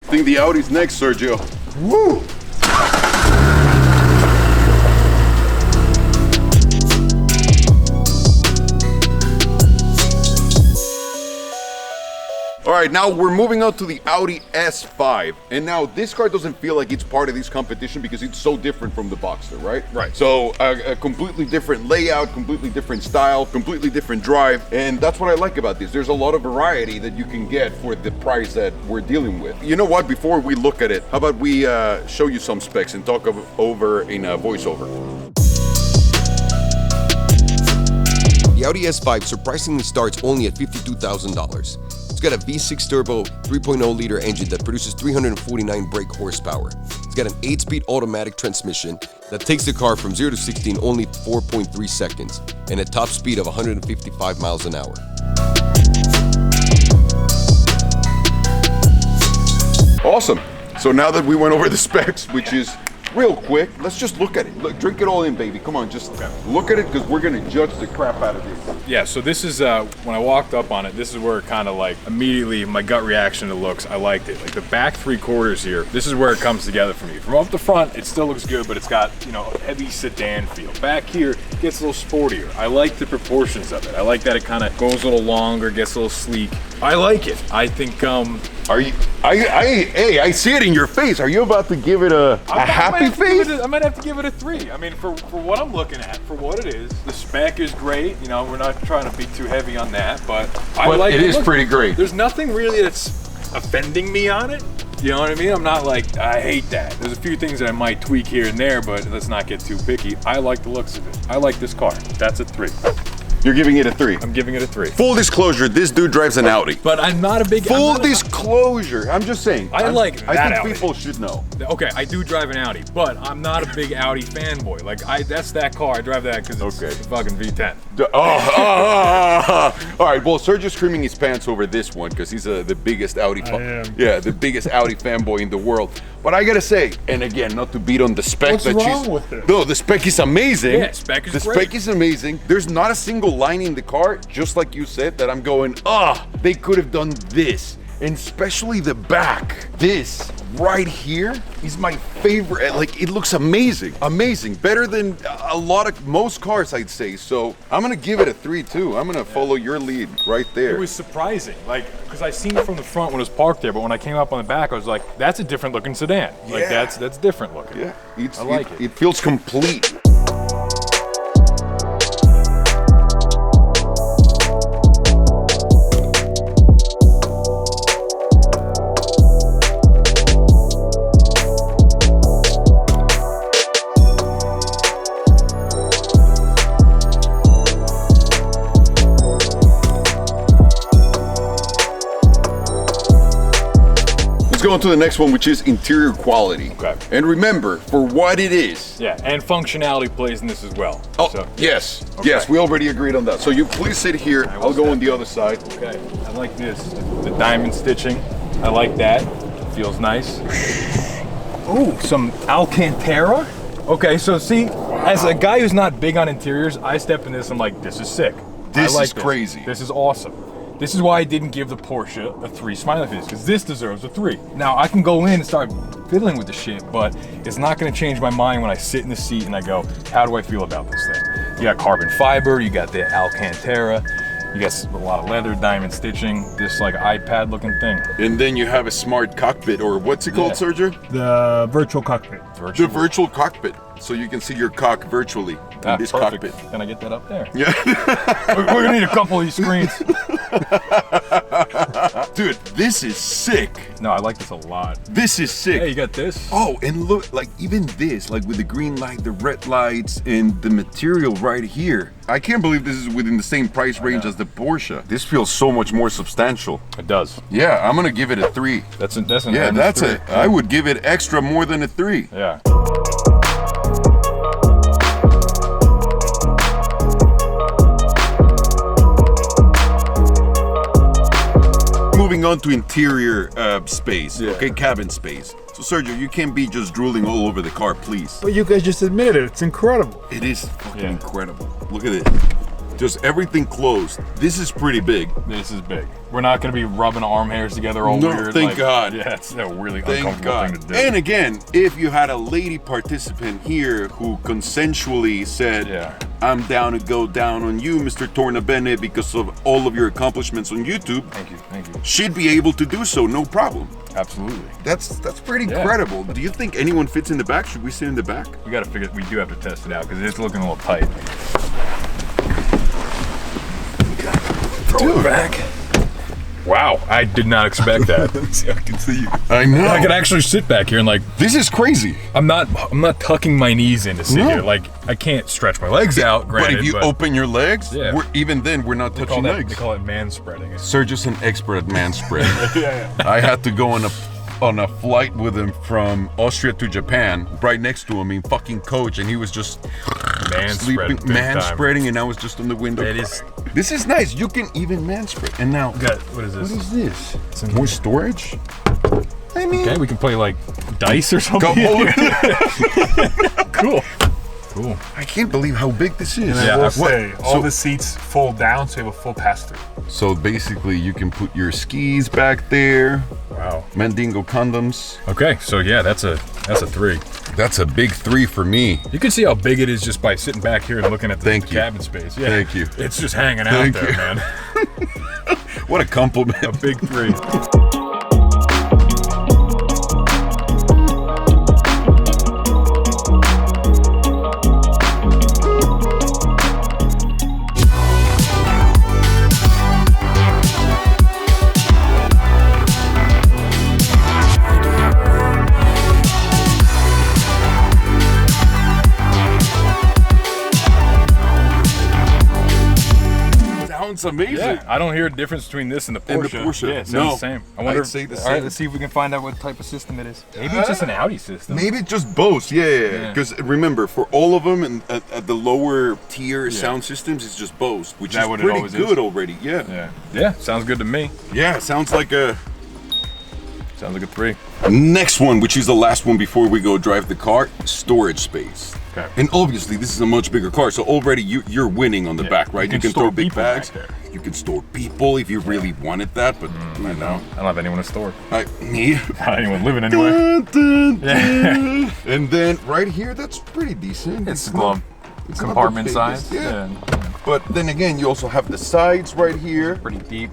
think the Audi's next, Sergio. Woo! All right, now we're moving on to the Audi S5. And now this car doesn't feel like it's part of this competition because it's so different from the Boxster, right? Right. So a completely different layout, completely different style, completely different drive. And that's what I like about this. There's a lot of variety that you can get for the price that we're dealing with. You know what, before we look at it, how about we show you some specs and talk over in a voiceover. The Audi S5 surprisingly starts only at $52,000. It's got a V6 turbo 3.0 liter engine that produces 349 brake horsepower. It's got an 8-speed automatic transmission that takes the car from 0 to 60 in only 4.3 seconds and a top speed of 155 miles an hour. Awesome. So now that we went over the specs, which is real quick, let's just look at it. Look, drink it all in, baby. Come on, just look at it because we're gonna judge the crap out of this. Yeah, so this is, when I walked up on it, this is where it kind of like, immediately my gut reaction to looks, I liked it. Like the back 3/4 here, this is where it comes together for me. From up the front, it still looks good, but it's got, you know, a heavy sedan feel. Back here, it gets a little sportier. I like the proportions of it. I like that it kind of goes a little longer, gets a little sleek. I like it. I think, Are you? Hey, I see it in your face. Are you about to give it a happy face? I might have to give it a 3. I mean, for what I'm looking at, for what it is, the spec is great. You know, we're not trying to be too heavy on that, but I like it. It is pretty great. There's nothing really that's offending me on it. You know what I mean? I'm not like, I hate that. There's a few things that I might tweak here and there, but let's not get too picky. I like the looks of it. I like this car. That's a 3. You're giving it a 3. I'm giving it a 3. Full disclosure, this dude drives an Audi. But I'm not a big... Full disclosure, I'm just saying. I think Audi. People should know. Okay, I do drive an Audi, but I'm not a big Audi fanboy. Like, that's that car. I drive that because it's a fucking V10. All right, well, Sergio's screaming his pants over this one because he's the biggest Audi the biggest Audi fanboy in the world. But I gotta say, and again, not to beat on the spec. What's wrong with it? No, the spec is amazing. Yeah, spec is the great. spec is amazing. There's not a single line in the car, just like you said, that I'm going, they could have done this. And especially the back. This right here is my favorite. Like, it looks amazing. Amazing. Better than most cars, I'd say. So I'm gonna give it a 3 too. I'm gonna follow your lead right there. It was surprising, like, because I seen it from the front when it was parked there, but when I came up on the back, I was like, that's a different looking sedan. Like, that's different looking. Yeah, I like it. It feels complete. Let's go on to the next one, which is interior quality. Okay. And remember, for what it is. Yeah, and functionality plays in this as well. Oh, so. yes. Okay. Yes, we already agreed on that. So you please sit here. I'll go on the other side. Okay, I like this. The diamond stitching. I like that. Feels nice. Ooh, some Alcantara. Okay, so see, as a guy who's not big on interiors, I step in this, I'm like, this is sick. This I like is crazy. This is awesome. This is why I didn't give the Porsche a 3 smiley face, because this deserves a 3. Now, I can go in and start fiddling with the shit, but it's not gonna change my mind when I sit in the seat and I go, how do I feel about this thing? You got carbon fiber, you got the Alcantara, you got a lot of leather, diamond stitching, this like iPad looking thing. And then you have a smart cockpit, or what's it called, Sergio? The virtual cockpit. The virtual cockpit. So you can see your cock virtually in this perfect. cockpit. Can I get that up there? Yeah. We're gonna need a couple of these screens. Dude, this is sick. No, I like this a lot. This is sick. Hey, you got this? Oh, and look, like even this, like with the green light, the red lights, and the material right here. I can't believe this is within the same price range as the Porsche. This feels so much more substantial. It does. Yeah, I'm gonna give it a 3. That's an Yeah, that's it. I would give it extra more than a 3. Yeah. Moving on to interior space, okay, cabin space. So Sergio, you can't be just drooling all over the car, please. But you guys just admitted it. It's incredible. It is fucking incredible. Look at it. Just everything closed. This is pretty big. This is big. We're not gonna be rubbing arm hairs together all No, weird. thank God. Yeah, it's a really Thank uncomfortable God. thing to do. And again, if you had a lady participant here who consensually said, Yeah. I'm down to go down on you, Mr. Tornabene, because of all of your accomplishments on YouTube, Thank you. she'd be able to do so, no problem. Absolutely. That's pretty Yeah. credible. Do you think anyone fits in the back? Should we sit in the back? We gotta figure. We do have to test it out because it's looking a little tight. Throw it back. Wow, I did not expect that. See, I can see you. I know. I could actually sit back here and like. This is crazy. I'm not tucking my knees in to sit No. here. Like I can't stretch my legs out. Granted, But if you open your legs, Yeah. even then we're not touching they legs. call it man spreading. Sergio's an expert at man spreading. Yeah. I had to go on a flight with him from Austria to Japan, right next to him in fucking coach, and he was just Man sleeping, spreading. man spreading, and I was just on the window. It is. This is nice. You can even man spread. And now, What is this? what is this? It's in More here. storage? I mean, Okay, we can play like dice or something. Cool. Cool. I can't believe how big this is. Yeah, I will what- say, all so- the seats fold down, so you have a full pass-through. So basically, you can put your skis back there, Wow. Mandingo condoms. Okay, so yeah, that's a 3. That's a big 3 for me. You can see how big it is just by sitting back here and looking at the Thank you. cabin space. Yeah. Thank you. It's just hanging out Thank there, you. man. What a compliment. A big 3. Sounds amazing. Yeah, I don't hear a difference between this and the Porsche. And the Porsche. Yeah, it sounds No. the same. I wonder. I'd say the All right, same. let's see if we can find out what type of system it is. Maybe it's just an Audi system. Maybe just Bose, yeah. Yeah. Because remember, for all of them and at the lower tier sound systems, it's just Bose, which that is what it pretty always good is? already. Yeah. Yeah. Yeah, sounds good to me. Sounds like a. Sounds like a 3. Next one, which is the last one before we go drive the car, storage space. Okay. And obviously, this is a much bigger car, so already you're winning on the back, right? You can throw store big people back bags. there. You can store people if you really wanted that, but I know. I don't have anyone to store. Me. Not anyone living anywhere. Dun, dun, Yeah. dun. And then right here, that's pretty decent. It's not- well, it's not the compartment biggest, size. yeah. But then again, you also have the sides right here. Pretty deep.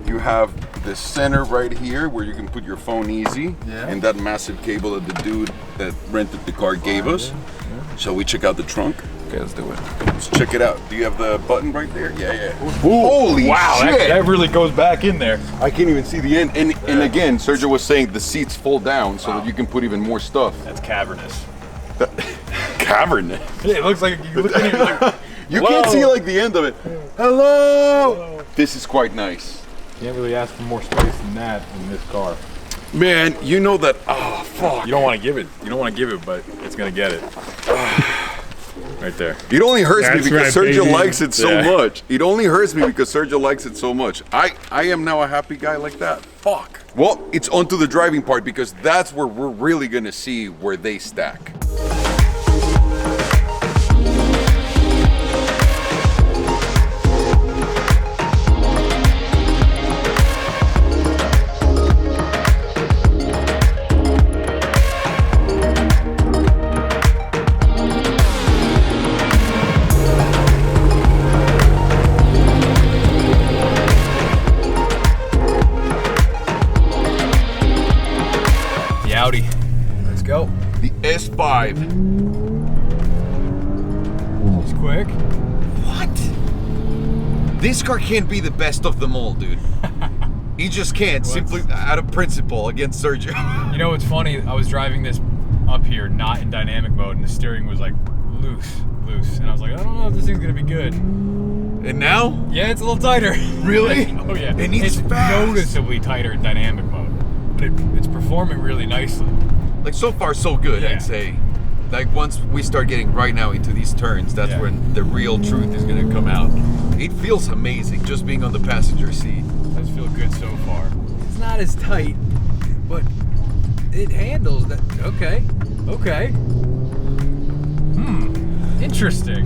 You have the center right here where you can put your phone easy. Yeah. And that massive cable that the dude that rented the car gave us. Shall we check out the trunk? Okay, let's do it. Let's check it out. Do you have the button right there? Yeah. Holy Wow, shit! that really goes back in there. I can't even see the end. And again, Sergio was saying the seats fold down so that you can put even more stuff. That's cavernous. Cavern. Yeah, it looks like you look in here like, You whoa. can't see like the end of it. Hello. This is quite nice. Can't really ask for more space than that in this car. Man, you know that. Oh fuck. You don't want to give it. You don't want to give it, but it's gonna get it. Right there. It only hurts me That's because right, Sergio baby. likes it so Yeah. much. It only hurts me because Sergio likes it so much. I am now a happy guy like that. Fuck. Well, it's onto the driving part because that's where we're really gonna see where they stack. The Audi. Let's go. The S5. It's quick. What? This car can't be the best of them all, dude. He just can't, simply out of principle against Sergio. You know what's funny? I was driving this up here, not in dynamic mode, and the steering was like loose. And I was like, I don't know if this thing's gonna be good. And now? Yeah, it's a little tighter. Really? Oh yeah. And it's fast. noticeably tighter in dynamic mode, but it's performing really nicely. Like, so far, so good, Yeah. I'd say. Like, once we start getting right now into these turns, that's Yeah. when the real truth is gonna come out. It feels amazing just being on the passenger seat. Does feel good so far. It's not as tight, but it handles that. Okay. Interesting.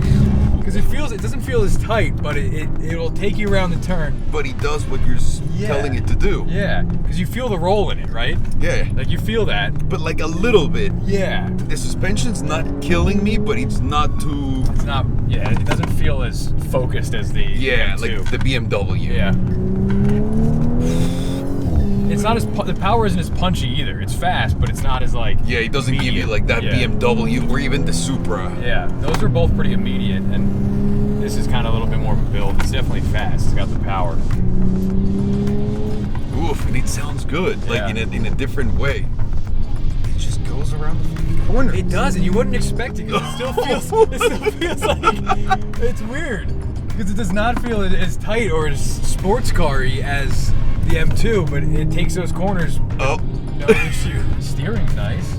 Because it doesn't feel as tight, but it'll take you around the turn. But he does what you're telling it to do. Yeah, because you feel the roll in it, right? Yeah. Like you feel that. But like a little bit. Yeah. The suspension's not killing me, but it's not too... It's not, yeah, it doesn't feel as focused as the M2. like the BMW. Yeah. It's not as, the power isn't as punchy either. It's fast, but it's not as like... Yeah, it doesn't give you like that BMW or even the Supra. Yeah, those are both pretty immediate, and this is kind of a little bit more of a build. It's definitely fast. It's got the power. Oof, and it sounds good, Yeah. like in a different way. It just goes around the corner. It does, and you wouldn't expect it because it still feels like it's weird because it does not feel as tight or as sports car-y as the M2, but it takes those corners. Oh, No issue. Steering's nice.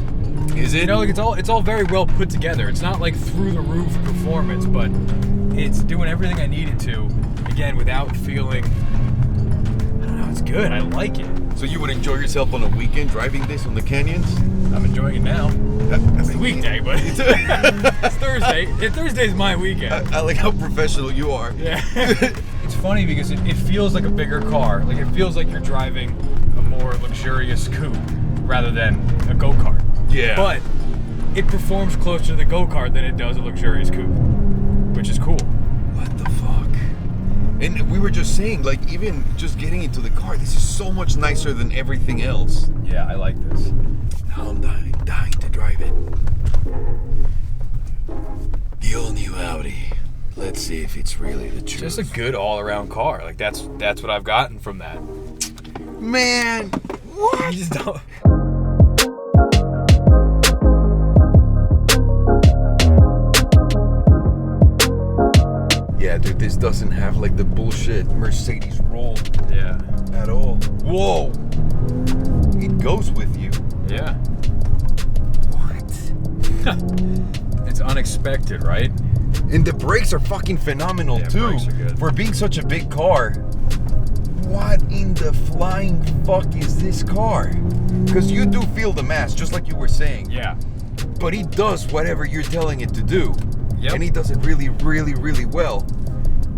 is it? You know, like it's all very well put together. It's not like through the roof performance, but it's doing everything I need it to. Again, without feeling. I don't know. It's good. I like it. So you would enjoy yourself on a weekend driving this on the canyons? I'm enjoying it now. It's the weekday, but it's Thursday. Thursday's my weekend. I like how professional you are. Yeah. It's funny because it feels like a bigger car. Like it feels like you're driving a more luxurious coupe rather than a go-kart. Yeah. But it performs closer to the go-kart than it does a luxurious coupe, which is cool. What the fuck? And we were just saying, like, even just getting into the car, this is so much nicer than everything else. Yeah, I like this. Now I'm dying to drive it. The all-new Audi. Let's see if it's really the truth. Just a good all-around car. Like that's what I've gotten from that. Man, what? You just don't. Yeah, dude, this doesn't have like the bullshit Mercedes roll Yeah. at all. Whoa! It goes with you. Yeah. What? It's unexpected, right? And the brakes are fucking phenomenal Yeah, too. brakes are good. For being such a big car. What in the flying fuck is this car? Because you do feel the mass, just like you were saying. Yeah. But he does whatever you're telling it to do. Yep. And he does it really, really, really well.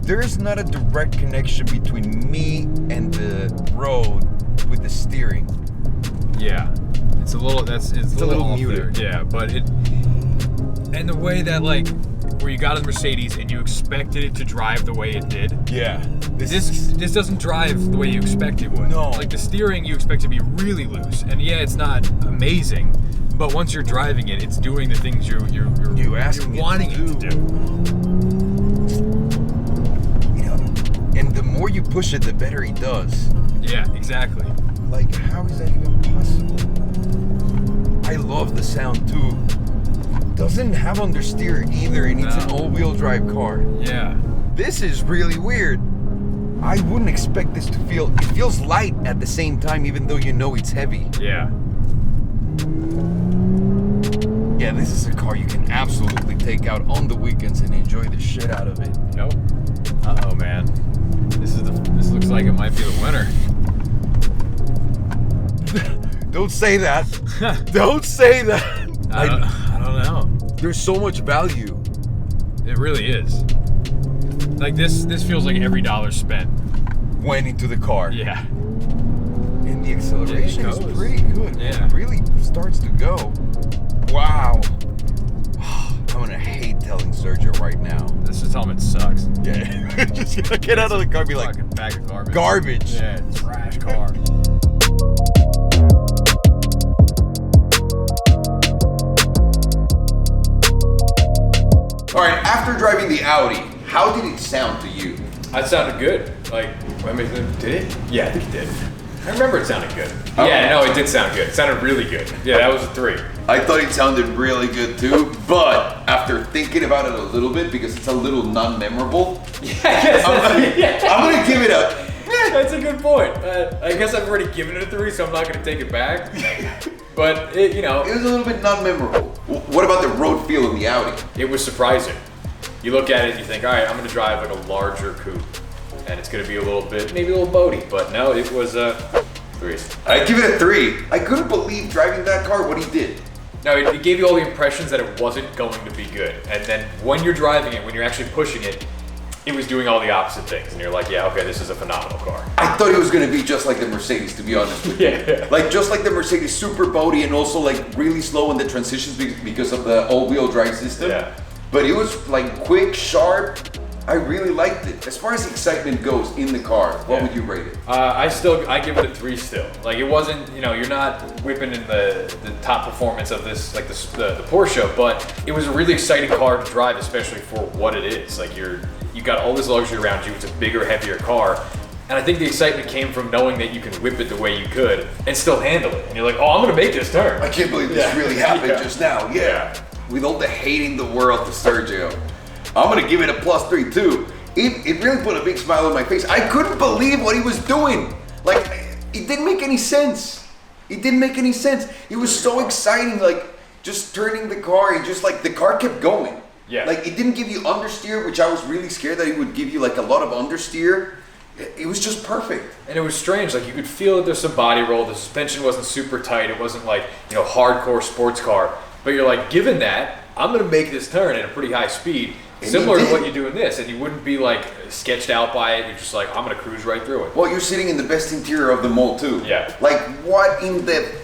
There is not a direct connection between me and the road with the steering. Yeah. It's a little it's a little little off muted. there. Yeah, but and the way that like where you got a Mercedes and you expected it to drive the way it did. Yeah. This doesn't drive the way you expect it would. No. Like the steering you expect to be really loose. And yeah, it's not amazing, but once you're driving it, it's doing the things you're wanting it to do. You know, and the more you push it, the better he does. Yeah, exactly. Like, how is that even possible? I love the sound too. Doesn't have understeer either, and it's an No. all-wheel drive car. Yeah. This is really weird. I wouldn't expect this to feel. It feels light at the same time, even though you know it's heavy. Yeah. Yeah, this is a car you can absolutely take out on the weekends and enjoy the shit out of it. Yep. Uh-oh, man. This looks like it might be the winner. Don't say that. Don't say that. I don't know. There's so much value. It really is. Like this feels like every dollar spent. Went into the car. Yeah. And the acceleration is goes. pretty good. Yeah. It really starts to go. Wow. I'm gonna hate telling Sergio right now. Let's just tell him it sucks. Yeah. Just get out of the car and be like, Fucking bag of garbage. garbage. Yeah, trash car. All right, after driving the Audi, how did it sound to you? That sounded good. Like, I mean, did it? Yeah, I think it did. I remember it sounded good. Oh. Yeah, no, it did sound good. It sounded really good. Yeah, that was a 3. I thought it sounded really good too, but after thinking about it a little bit, because it's a little non-memorable, Yeah, I guess I'm gonna give it a. that's a good point. I guess I've already given it a 3, so I'm not going to take it back. But, it It was a little bit non-memorable. What about the road feel in the Audi? it was surprising. You look at it, you think, all right, I'm going to drive like a larger coupe. And it's going to be a little bit, maybe a little boaty. But no, it was 3. I give it a 3. I couldn't believe driving that car what he did. No, it gave you all the impressions that it wasn't going to be good. And then when you're driving it, when you're actually pushing it, it was doing all the opposite things. And you're like, yeah, okay, this is a phenomenal car. I thought it was gonna be just like the Mercedes, to be honest with you. Yeah. Like just like the Mercedes, super boaty and also like really slow in the transitions because of the all-wheel drive system. Yeah. But it was like quick, sharp. I really liked it. As far as excitement goes in the car, what would you rate it? I give it a 3 still. Like it wasn't, you're not whipping in the top performance of this, like the Porsche, but it was a really exciting car to drive, especially for what it is. Like you got all this luxury around you. It's a bigger, heavier car. And I think the excitement came from knowing that you can whip it the way you could and still handle it. And you're like, oh, I'm gonna make this turn. I can't believe this really happened just now. Yeah. With all the hate in the world to Sergio, I'm gonna give it a +3 too. It really put a big smile on my face. I couldn't believe what he was doing. Like, it didn't make any sense. It didn't make any sense. It was so exciting, like just turning the car and just like the car kept going. Yeah. Like it didn't give you understeer, which I was really scared that it would give you like a lot of understeer. It was just perfect. And it was strange, like you could feel that there's some body roll, the suspension wasn't super tight, it wasn't like, hardcore sports car. But you're like, given that, I'm gonna make this turn at a pretty high speed, similar to what you do in this, and you wouldn't be like sketched out by it, you're just like, I'm gonna cruise right through it. Well, you're sitting in the best interior of the mall too. Yeah. Like what in the...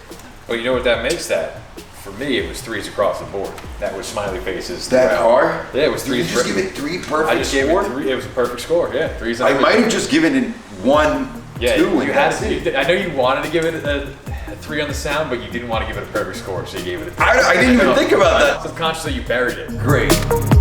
Well, you know what that makes that? For me, it was 3s across the board. That was smiley faces. That car? Yeah, it was 3s. Did you just give it 3 perfect I just gave score? it 3. It was a perfect score. Yeah, 3s. I might have just given it 1, yeah, 2, you and had that's to. it. I know you wanted to give it a 3 on the sound, but you didn't want to give it a perfect score, so you gave it a 3. I didn't even think about that. Subconsciously, you buried it. Great.